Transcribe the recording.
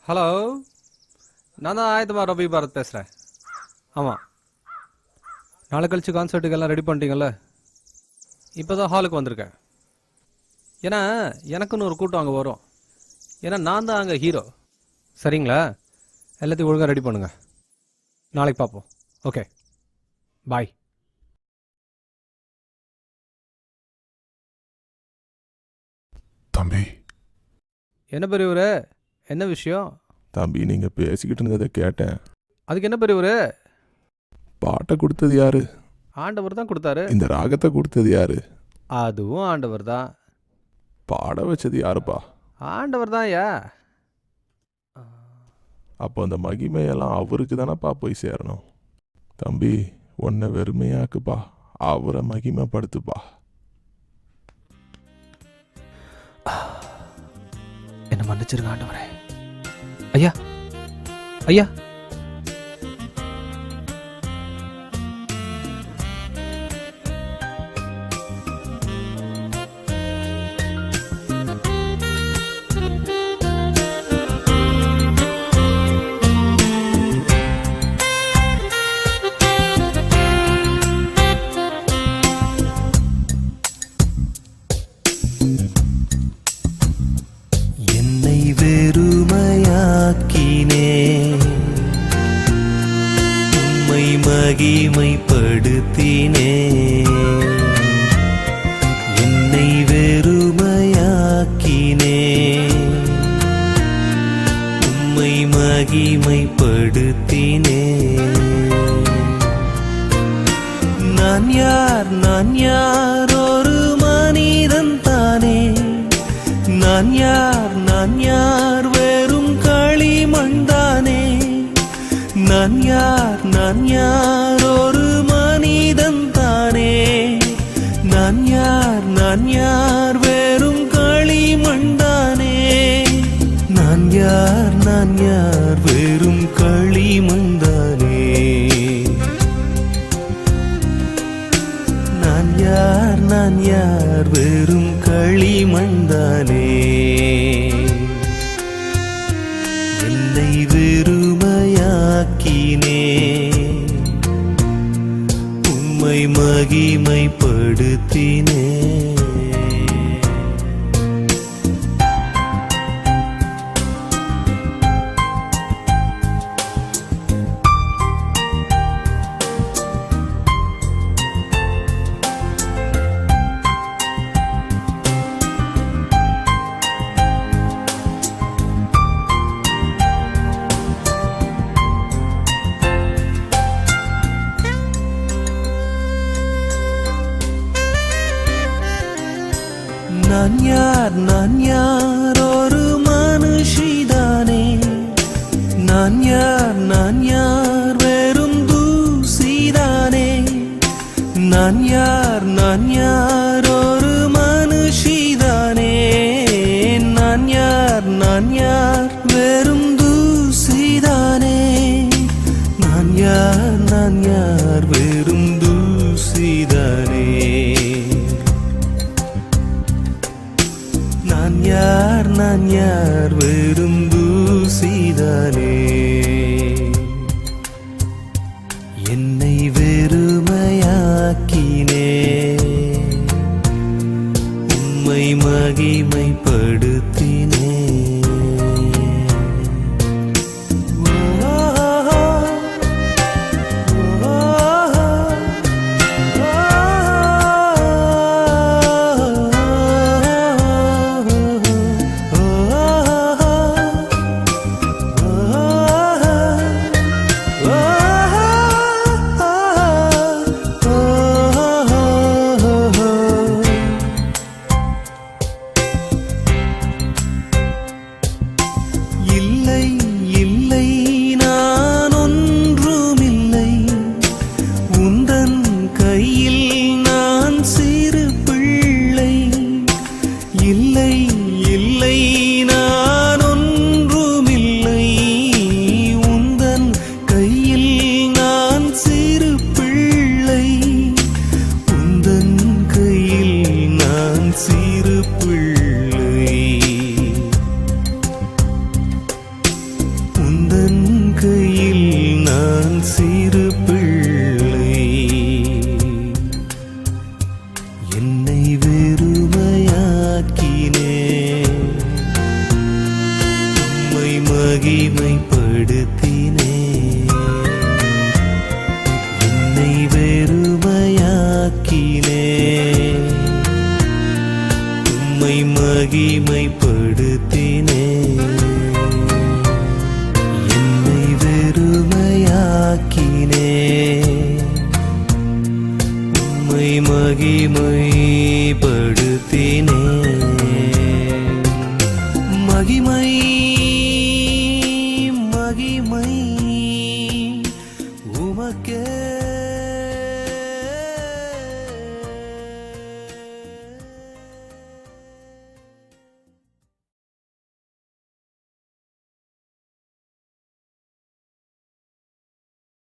Hello, நான் தான் ஆயத்தமா ரவி பாரத் பேசுகிறேன். ஆமாம், நாளை கழிச்சு கான்சர்ட்டுக்கெல்லாம் ரெடி பண்ணிட்டீங்கல்ல? இப்போ தான் ஹாலுக்கு வந்திருக்கேன். ஏன்னா எனக்குன்னு ஒரு கூட்டம் அங்கே வரும். ஏன்னா நான் தான் அங்கே ஹீரோ. சரிங்களா? எல்லாத்தையும் ஒழுங்காக ரெடி பண்ணுங்க. நாளைக்கு பார்ப்போம். ஓகே, பாய். தம்பி. என்ன பெரியவரே, என்ன விஷயம்? தம்பி, நீங்கள் பேசிக்கிட்டு இருந்ததை கேட்டேன். அதுக்கு என்ன பெரியவரே? பாட்டை கொடுத்தது யாரு? ஆண்டவர் தான் கொடுத்தாரு. இந்த ராகத்தை கொடுத்தது யாரு? அதுவும் ஆண்டவர் தான். பாட வச்சது யாருப்பா? ஆண்டவர் தான். அப்போ அந்த மகிமையெல்லாம் அவருக்கு தானப்பா போய் சேரணும். தம்பி, உன்னை வெறுமையாக்குப்பா, அவரை மகிமைப்படுத்துப்பா. என்ன மன்னிச்சிருங்க ஆண்டவரே. ஐயா ஐயா, என்னை வெறுமையாக்கினே, உம்மை மகிமைப்படுத்தினே. என்னை வெறுமையாக்கினே, உம்மை மகிமைப்படுத்தினே. நான் யார், நான் யார், ஒரு மனிதன் தானே. நான் யார், நான் யார், வெறும் களிமண்தானே. நான் யார், நான் யார், ஒரு மனிதன் தானே. நான் யார், நான் யார், வெறும் களிமண்தானே. நான் யார், நான் யார், வெறும் களிமண்தானே. நான் யார், நான் யார், வெறும் களிமண்தானே. என்னை வெறுமையாக்கினே, உம்மை மகிமைப்படுத்தினே. நான் யார், நான் யார், ஒரு மனுஷிதானே. நான் யார், நான் யார், வெறும் தூசிதானே. நான் யார், நான் யார், ஒரு மனுஷிதானே. நான் யார், நான் யார், வெறும் தூசிதானே. நான் யார், நான் யார், வெறும் தூசிதானே. நான் யார், நான் யார், வெறும் தூசிதானே. என்னை வெறுமையாக்கினே, உம்மை மகிமைப்படுத்தினே. இல்லை, இல்லை, நான் ஒன்றுமில்லை. உந்தன் கையில் நான் சிறு பிள்ளை. இல்லை, இல்லை, நான் ஒன்றுமில்லை. உந்தன் கையில் நான் சிறு பிள்ளை. உந்தன் கையில் நான் சிறு பிள்ளை. மகிமைப்படுத்தினே என்னை வெறுமையாக்கினே உம்மை மகிமைப்படுத்தினே என்னை வெறுமையாக்கினே உம்மை மகிமைப்படுத்தினே மகிமை